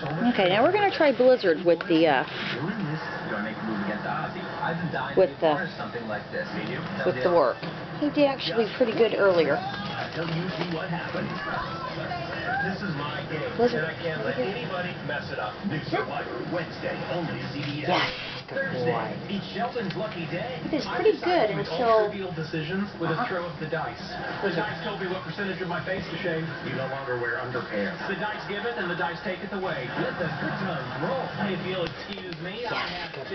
Okay, now we're going to try Blizzard with the work. He did actually pretty good earlier. This is my game, and I can't let anybody mess it up. New Survivor, Wednesday, only CBS. Yes, good Thursday, boy. each Sheldon's lucky day. It is pretty good until... trivial decisions with a throw of the dice. The dice told me what percentage of my face to shave. You no longer wear underpants. The dice give it, and the dice take it away. Let the good times roll. If you'll excuse me, I have to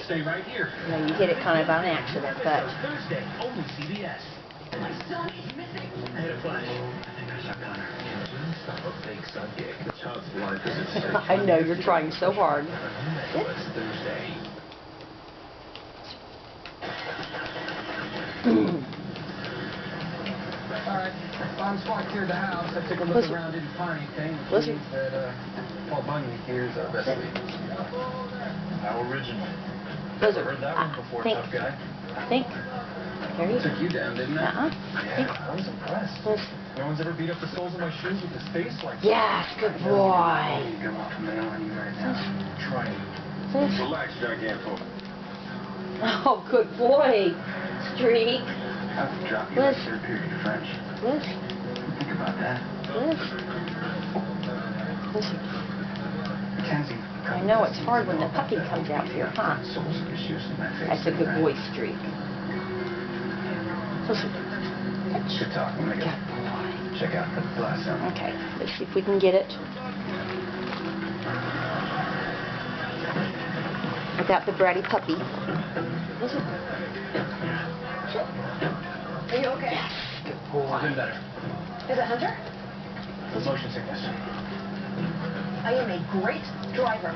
stay right here. No, you hit it kind of on accident, but... Thursday, only CBS. My son is missing. I had a flash. I think I shot Connor. Stop a fake sidekick. The child's life is at stake. I know, you're trying so hard. It's Thursday. Alright, bomb squad cleared the house. I took a look around, didn't find anything. Which means that Paul Bunyan here is our best lead. How original. Blizzard. Heard that one before, tough guy. I think. There you go. Took you down, didn't it? Yeah, I was impressed. No one's ever beat up the soles of my shoes with his face like that. Yes, good boy. Come off the mail on you right now. Try it. Relax, Giganto. Oh, good boy. Streak. I have to drop you in third period of French. Liz. Think about that. Liz. Listen. Mackenzie. I know it's hard when the puppy comes out here, huh? That's a good boy, Streak. Listen. Good talk, Omega. Good boy. Check out the blast zone. Okay, let's see if we can get it. Without the bratty puppy. Listen. Are you okay? Yes, good boy. I've been better. Is it Hunter? Motion sickness. I am a great driver.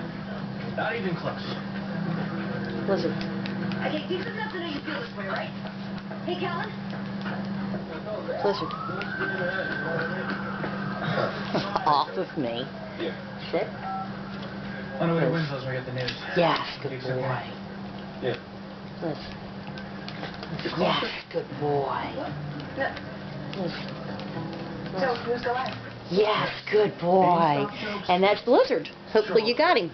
Not even close. Listen. Okay, decent enough to know you feel this way, right? Hey, Callan? Listen. Off of me. Yeah. Sit. On the way to Winslow's, we get the news. Yes, good boy. Yeah. Listen. Yes, good boy. No. Listen. So, who's the last? Yes, good boy. And that's Blizzard. Hopefully you got him.